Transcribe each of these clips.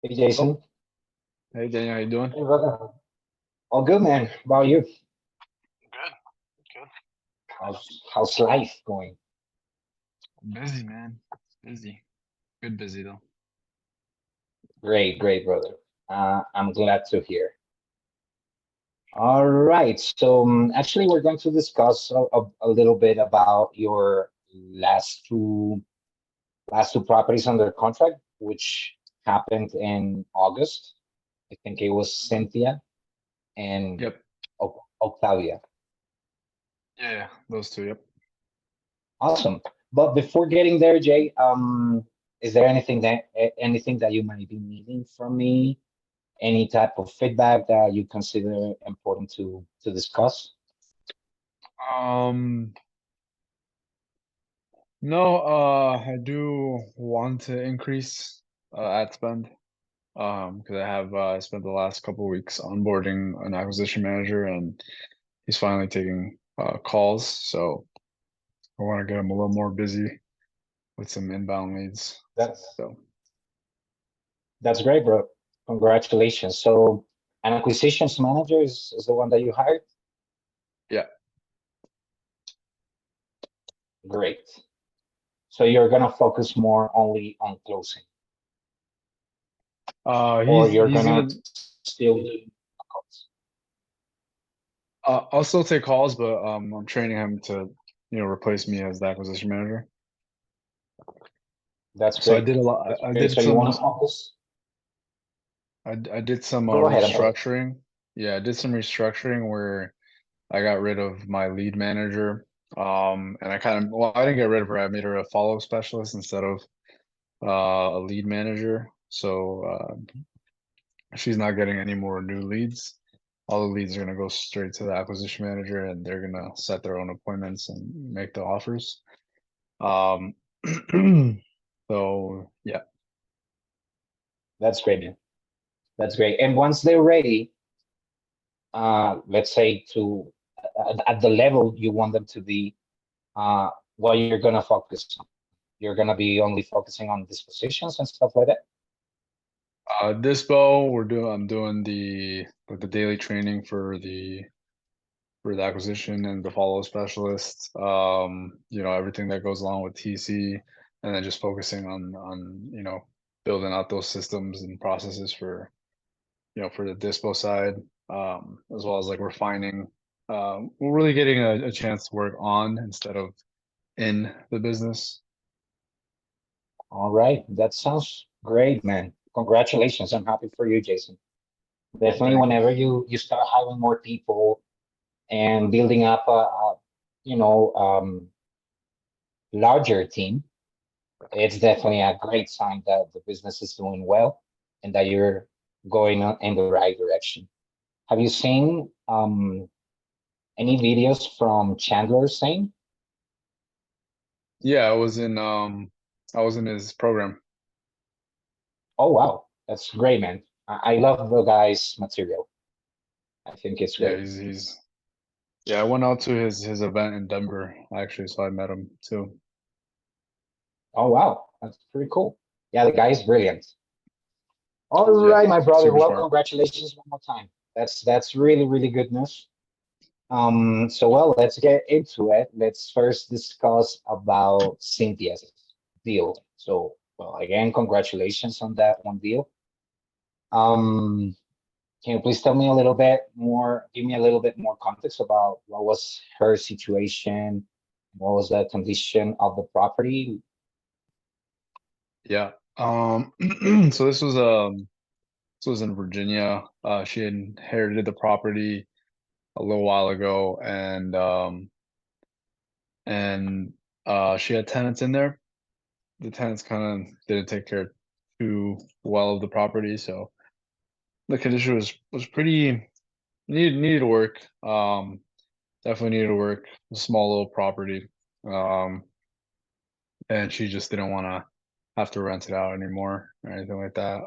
Hey Jason, Oh, hey Daniel, how you doing? hey brother, all good man. How about you? Good, good. How's life going? Busy, man. Busy. Good busy though. Great, great brother. I'm glad to hear. All right, so actually we're going to discuss a little bit about your last two last two properties under contract, which happened in August. I think it was Cynthia and Yep. Octavia. Yeah, those two, yep. Awesome. But before getting there, Jay, is there anything that you might be needing from me? Any type of feedback that you consider important to discuss? Um, no, I do want to increase ad spend. Because I have spent the last couple of weeks onboarding an acquisition manager and he's finally taking calls. So I want to get him a little more busy with some inbound leads. That's So that's great, bro. Congratulations. So an acquisitions manager is the one that you hired? yeah. Great. So you're gonna focus more only on closing, or He's you're he's gonna gonna still do calls? I'll still take calls, but I'm training him to, replace me as the acquisition manager. That's So I great. did a lot. That's I great. did So you want some. to focus? I did some Go ahead. I'm sorry. restructuring. Yeah, I did some restructuring where I got rid of my lead manager. And I didn't get rid of her. I made her a follow-up specialist instead of a lead manager. So she's not getting any more new leads. All the leads are going to go straight to the acquisition manager, and they're going to set their own appointments and make the offers. Um, so yeah, That's great, man. That's great. And once they're ready, let's say at the level you want them to be, what you're gonna focus on. You're gonna be only focusing on dispositions and stuff like that. Dispo, I'm doing the daily training for the acquisition and the follow specialist. Everything that goes along with TC, and then just focusing on building out those systems and processes for for the dispo side, as well as like refining. We're really getting a chance to work on instead of in the business. All right, that sounds great, man. Congratulations. I'm happy for you, Jason. Definitely, Thank you. whenever you start hiring more people and building up a you know larger team, it's definitely a great sign that the business is doing well and that you're going in the right direction. Have you seen any videos from Chandler saying? Yeah, I was in his program. Oh wow, that's great, man. I love the guy's material. I think it's Yeah, great. he's yeah, I went out to his event in Denver actually, so I met him too. Oh wow, that's pretty cool. Yeah, the guy is brilliant. All Yeah, right, my brother. super Well, smart. congratulations one more time. That's really, really good news. So well, let's get into it. Let's first discuss about Cynthia's deal. So, well, again, congratulations on that one deal. Um, can you please tell me a little bit more, give me a little bit more context about what was her situation, what was the condition of the property? Yeah. So this was in Virginia. She had inherited the property a little while ago, and she had tenants in there. The tenants kind of didn't take care too well of the property, so the condition was pretty needed work. Definitely needed work. A small little property. Um, and she just didn't want to have to rent it out anymore or anything like that.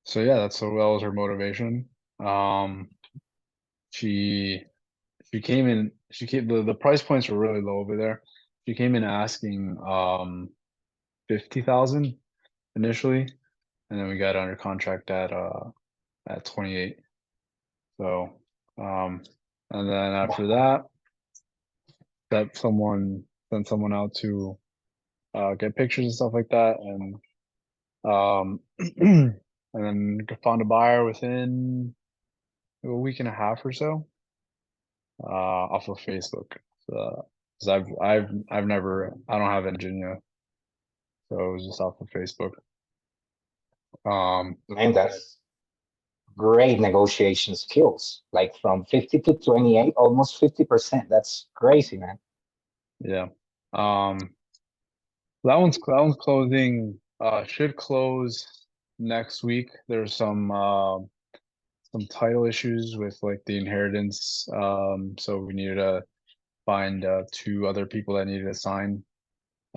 So yeah, that was her motivation. Um, she she came in. The price points were really low over there. She came in asking 50,000 initially. and then we got under contract at 28. So, and then after that, send someone out to get pictures and stuff like that, and and then found a buyer within a week and a half or so, off of Facebook. So, 'cause I don't have Virginia, so it was just off of Facebook. Man, that's great negotiation skills. Like from 50 to 28, almost 50%. That's crazy, man. Yeah. That one's closing, should close next week. There's some title issues with like the inheritance. So we needed to find two other people that needed to sign.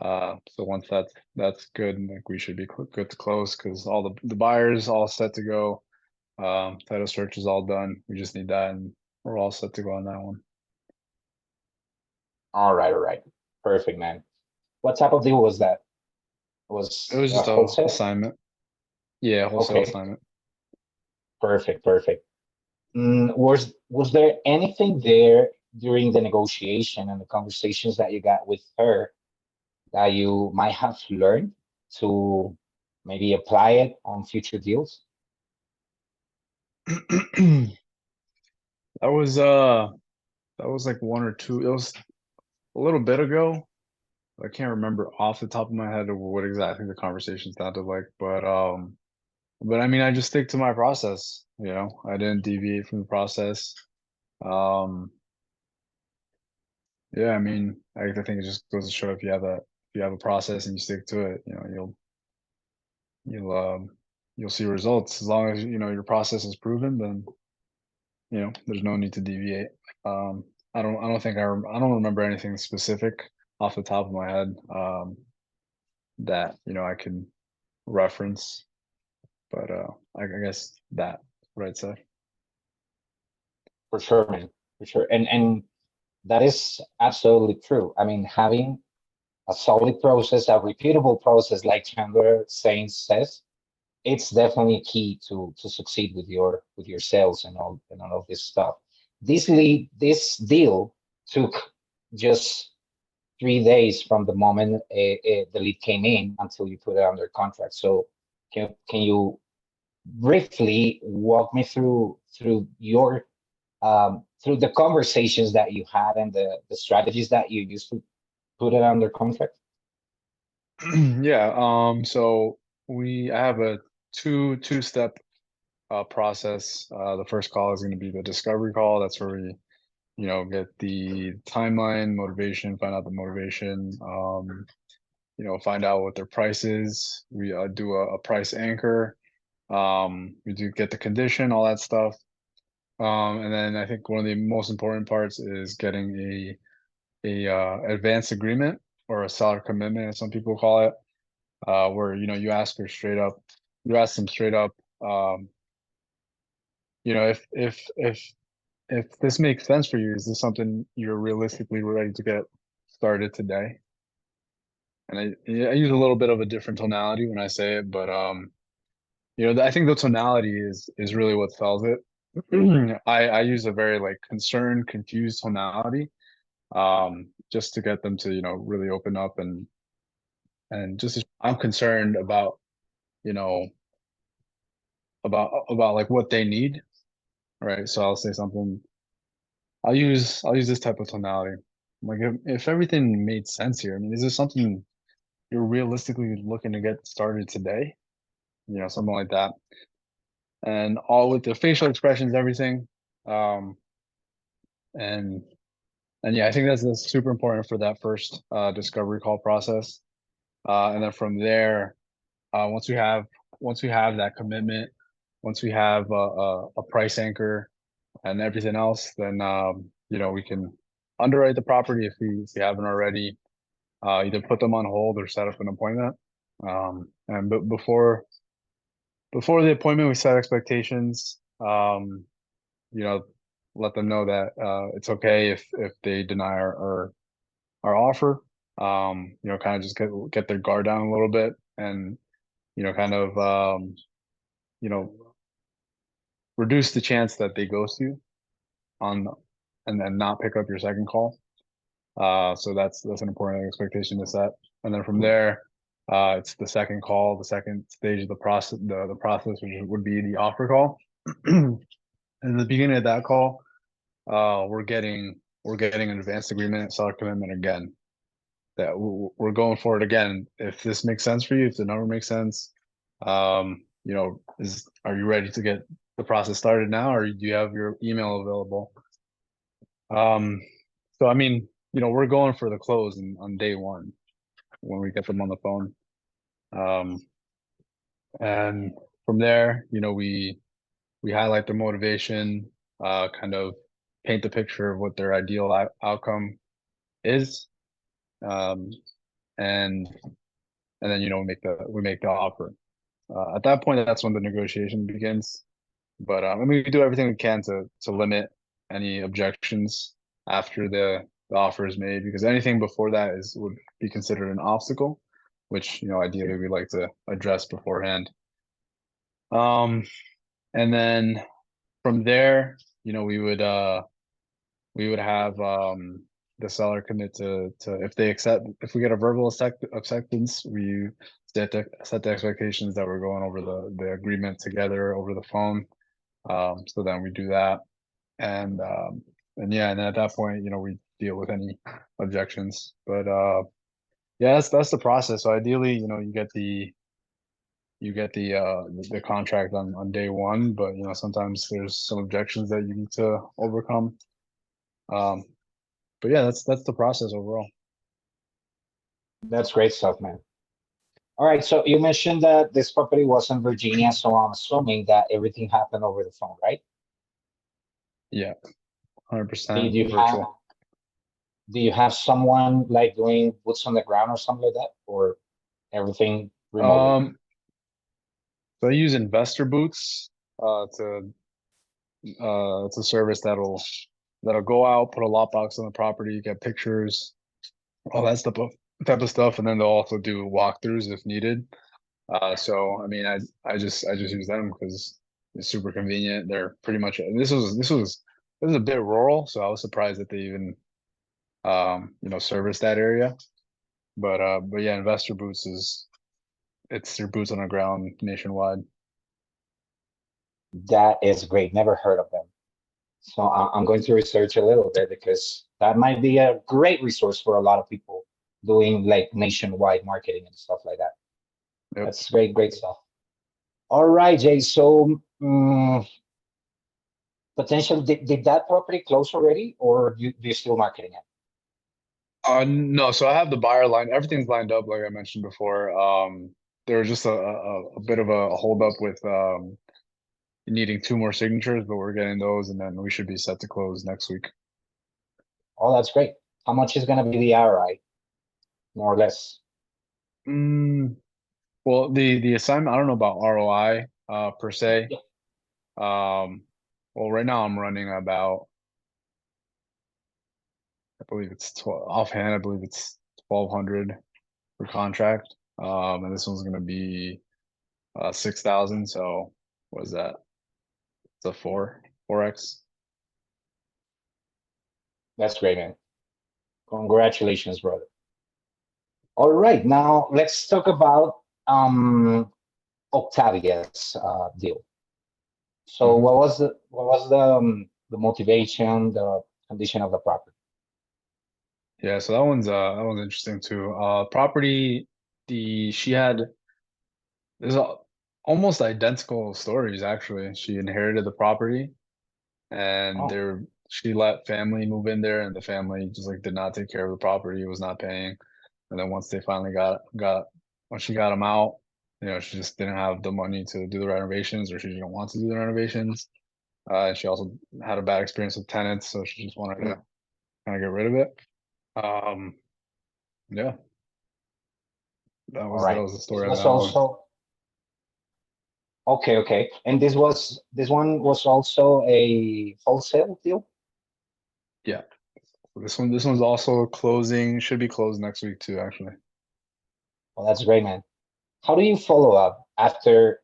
So once that's good, like we should be good to close because all the buyers all set to go. Title search is all done. We just need that, and we're all set to go on that one. All right. Perfect, man. What type of deal was that? It Was was just a wholesale? assignment. Yeah, wholesale Okay, assignment. perfect. Was there anything there during the negotiation and the conversations that you got with her that you might have learned to maybe apply it on future deals? That was like one or two. It was a little bit ago. I can't remember off the top of my head what exactly the conversation sounded like, but I mean, I just stick to my process. I didn't deviate from the process. Um, yeah, I mean, I think it just goes to show if you have a process and you stick to it, you'll see results. As long as your process is proven, then there's no need to deviate. Um, I don't think I don't remember anything specific off the top of my head that I can reference, but I guess that's what I'd say. For sure, man, for sure. And that is absolutely true. I mean, having a solid process, a repeatable process, like Chandler saying says, it's definitely key to succeed with your sales and all of this stuff. This deal took just 3 days from the moment the lead came in until you put it under contract. So can you briefly walk me through your through the conversations that you had and the strategies that you used to put it under contract? Yeah. So I have a two-step process. The first call is going to be the discovery call. That's where we get the timeline, motivation, find out the motivation, find out what their price is. We do a price anchor. We do get the condition, all that stuff. And then I think one of the most important parts is getting a advance agreement or a seller commitment, as some people call it, where you ask them straight up, um, if this makes sense for you, is this something you're realistically ready to get started today? And I use a little bit of a different tonality when I say it, but I think the tonality is really what sells it. I use a very like concerned, confused tonality, just to get them to really open up and just I'm concerned about you know about like what they need, right? So I'll say something. I'll use this type of tonality. Like if everything made sense here, I mean, is this something you're realistically looking to get started today? Something like that. And all with the facial expressions, everything. Um, and and yeah, I think that's super important for that first discovery call process. And then from there, once we have that commitment, once we have a price anchor and everything else, then we can underwrite the property if we haven't already. Either put them on hold or set up an appointment. And but before the appointment, we set expectations. You know, let them know that it's okay if they deny our offer. Kind of just get their guard down a little bit, and kind of, reduce the chance that they ghost you on and then not pick up your second call. So that's an important expectation to set. And then from there, it's the second call, the second stage of the process, the process, which would be the offer call. And at the beginning of that call, we're getting an advanced agreement, seller commitment again. That we're going for it again. If this makes sense for you, if the number makes sense, are you ready to get the process started now, or do you have your email available? So I mean, we're going for the close on day one when we get them on the phone. And from there, we highlight their motivation, kind of paint the picture of what their ideal outcome is. And then, we make the offer. At that point, that's when the negotiation begins. But we do everything we can to limit any objections after the offer is made, because anything before that would be considered an obstacle, which ideally we like to address beforehand. And then from there, we would have the seller commit to if we get a verbal acceptance, we set the expectations that we're going over the agreement together over the phone. So then we do that, and then at that point, we deal with any objections. But yeah, that's the process. So ideally, you get the contract on day one, but sometimes there's some objections that you need to overcome. But yeah, that's the process overall. That's great stuff, man. All right, so you mentioned that this property was in Virginia, so I'm assuming that everything happened over the phone, right? Yeah, 100% Did you have virtual. do you have someone like doing boots on the ground or something like that, or everything remotely? So I use Investor Boots to it's a service that'll go out, put a lockbox on the property, get pictures, all that type of stuff, and then they'll also do walkthroughs if needed. So I mean, I just use them because it's super convenient. They're pretty much, and this was a bit rural, so I was surprised that they even service that area. But yeah, Investor Boots it's your boots on the ground nationwide. That is great. Never heard of them. So I'm going to research a little bit because that might be a great resource for a lot of people doing like nationwide marketing and stuff like that. Yep. That's great, great stuff. All right, Jay. So potential, did that property close already, or do you still marketing it? No, so I have the buyer line. Everything's lined up, like I mentioned before. There was just a bit of a hold up with needing 2 more signatures, but we're getting those, and then we should be set to close next week. Oh, that's great. How much is going to be the ROI, more or less? Well, the assignment, I don't know about ROI per se. Yeah. Well, right now I'm running about, I believe it's 12 offhand. I believe it's 1,200 per contract. And this one's gonna be 6,000. So what is that? It's a 4x. That's great, man. Congratulations, brother. All right, now let's talk about Octavia's deal. So Mhm. what was the motivation, the condition of the property? Yeah, so that one's interesting too. Property, she had there's almost identical stories actually. She inherited the property, and Oh, she let family move in there, and the family just like did not take care of the property, was not paying. And then once they finally once she got them out, she just didn't have the money to do the renovations, or she didn't want to do the renovations. And she also had a bad experience with tenants, so she just wanted to kind of get rid of it. Um, yeah, all that right. was the This story on was that one. also okay, okay. And this one was also a wholesale deal? Yeah, this one's also should be closed next week too, actually. Well, that's great, man. How do you follow up after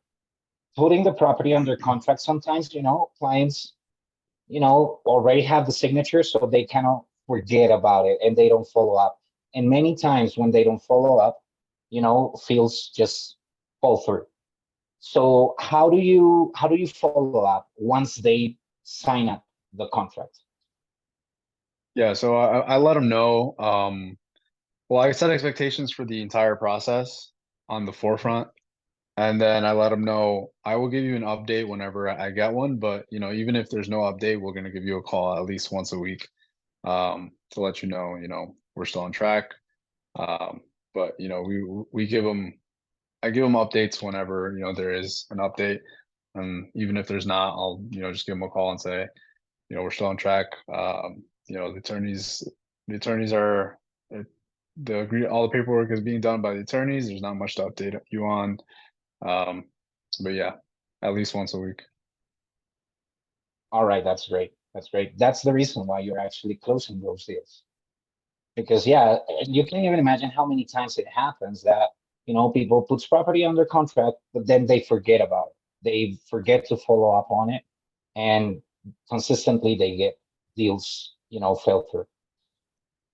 putting the property under contract, sometimes, clients, already have the signature, so they cannot forget about it and they don't follow up. And many times when they don't follow up, feels just fall through. So how do you follow up once they sign up the contract? Yeah, so I let them know. Well, I set expectations for the entire process on the forefront, and then I let them know I will give you an update whenever I get one. But even if there's no update, we're gonna give you a call at least once a week, to let you know, we're still on track. But we give them, I give them updates whenever there is an update, and even if there's not, I'll just give them a call and say, we're still on track. The attorneys are all the paperwork is being done by the attorneys. There's not much to update you on. But yeah, at least once a week. All right, that's great. That's great. That's the reason why you're actually closing those deals. Because yeah, you can't even imagine how many times it happens that, people puts property under contract, but then they forget about it. They forget to follow up on it, and consistently they get deals, fell through.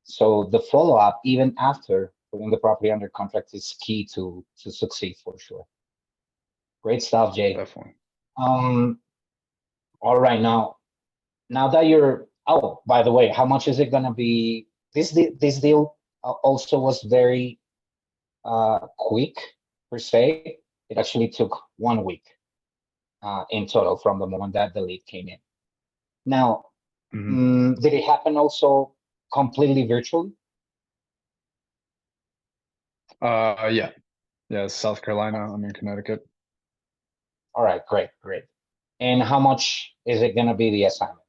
So the follow up, even after putting the property under contract, is key to succeed for sure. Great stuff, Jay. Definitely. Um, all right, now that you're, oh, by the way, how much is it gonna be? This deal also was very quick per se. It actually took 1 week in total from the moment that the lead came in. Now, did it happen also completely virtually? Yeah, South Carolina. I'm in Connecticut. All right, great, great. And how much is it gonna be the assignment?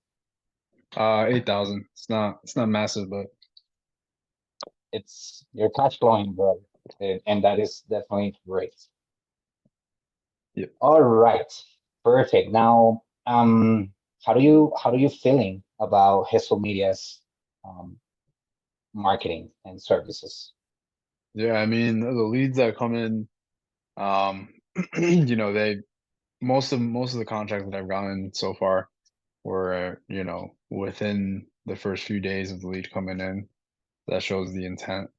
8,000. It's not massive, but It's your cash flowing, brother, and that is definitely great. yep. All right, perfect. Now, how do you feeling about Hesel Media's um, marketing and services? Yeah, I mean the leads that come in, um, they most of the contracts that I've gotten so far were, within the first few days of the lead coming in. That shows the intent.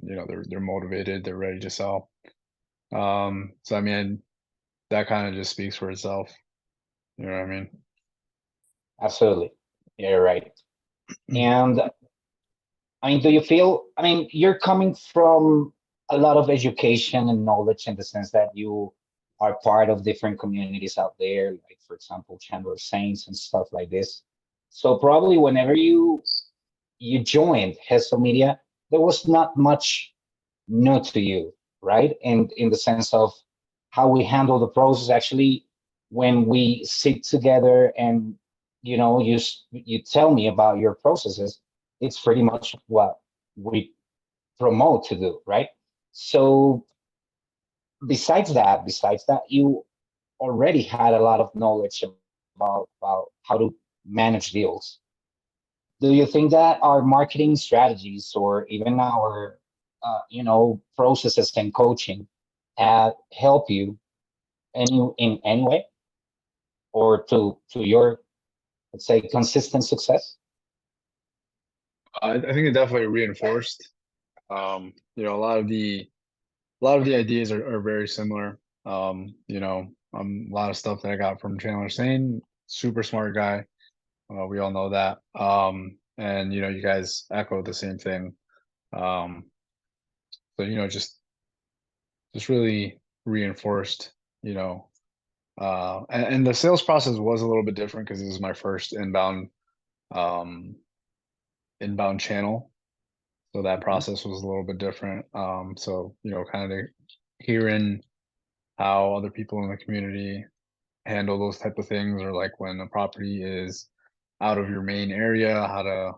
They're motivated, they're ready to sell. So I mean, that kind of just speaks for itself. You know what I mean? Absolutely, yeah, you're right. And I mean, do you feel? I mean, you're coming from a lot of education and knowledge in the sense that you are part of different communities out there, like for example, Chandler Saints and stuff like this. So probably whenever you joined Hesel Media, there was not much new to you, right? And in the sense of how we handle the process, actually, when we sit together and you tell me about your processes, it's pretty much what we promote to do, right? So besides that, you already had a lot of knowledge about how to manage deals. Do you think that our marketing strategies or even our processes and coaching have help you in any way or to your, let's say, consistent success? I think it definitely reinforced. A lot of the ideas are very similar. A lot of stuff that I got from Chandler Sane, super smart guy. We all know that. And you guys echo the same thing. So just really reinforced, you know, and the sales process was a little bit different because it was my first um, inbound channel. So that Mhm. process was a little bit different. So kind of hearing how other people in the community handle those type of things, or like when a property is out of your main area, how to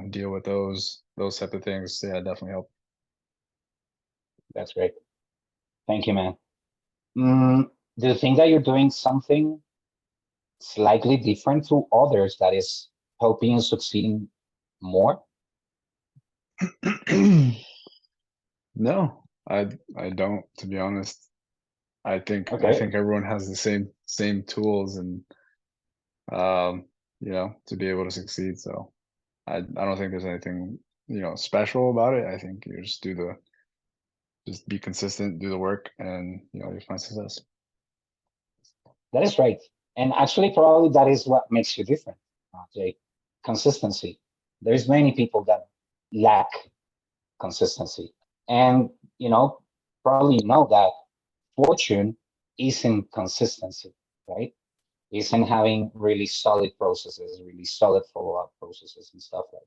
deal with those type of things. Yeah, definitely help. That's great. Thank you, man. Mm, do you think that you're doing something slightly different to others that is helping you succeeding more? No, I don't, to be honest. I think Okay, everyone has the same tools and to be able to succeed. So I don't think there's anything special about it. I think you just be consistent, do the work, and you find success. that is right. And actually, probably that is what makes you different, Jay. Consistency. There's many people that lack consistency, and probably know that fortune isn't consistency, right? Isn't having really solid processes, really solid follow-up processes and stuff like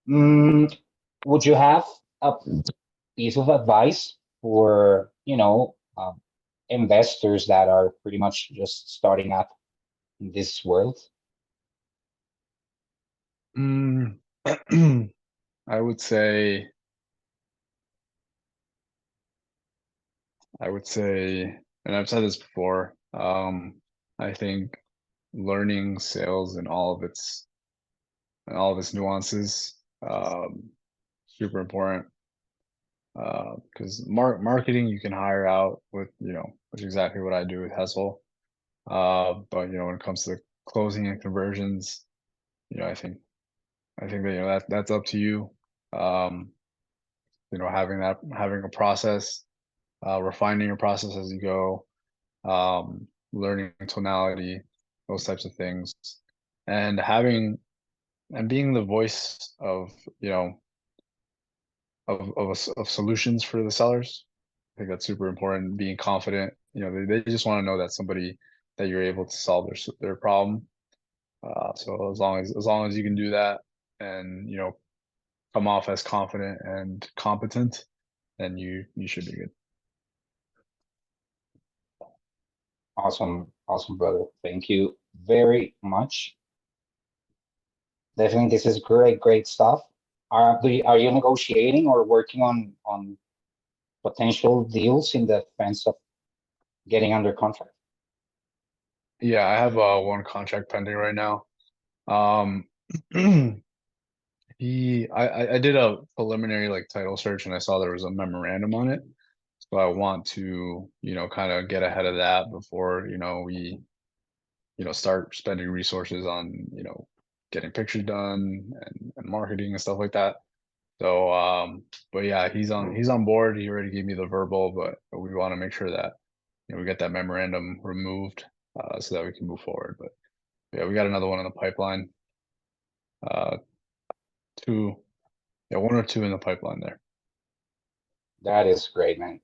that. Would you have a piece of advice for, investors that are pretty much just starting up in this world? Mm, I would say, and I've said this before. I think learning sales and all of its nuances, super important. Because marketing you can hire out with, which is exactly what I do with Hesel. But when it comes to closing and conversions, I think that that's up to you. Um, having a process, refining your process as you go, learning tonality, those types of things, and being the voice of you know of solutions for the sellers. I think that's super important. Being confident, they just want to know that somebody that you're able to solve their problem. So as long as you can do that, and come off as confident and competent, then you should be good. Awesome, awesome, brother. Thank you very much. Definitely, this is great, great stuff. Are you negotiating or working on potential deals in the sense of getting under contract? Yeah, I have one contract pending right now. Um, I did a preliminary like title search and I saw there was a memorandum on it. So I want to, kind of get ahead of that before, we, start spending resources on, getting pictures done and marketing and stuff like that. So, but yeah, he's on board. He already gave me the verbal, but we want to make sure that, we get that memorandum removed, so that we can move forward. But yeah, we got another one in the pipeline. Uh, two, yeah, one or two in the pipeline there. That is great, man.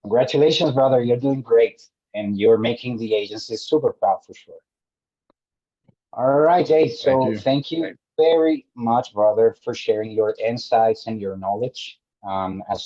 Congratulations, brother. You're doing great, and you're making the agency super proud for sure. All right, Jay. Thank So you. thank you very much, brother, for sharing your insights and your knowledge. As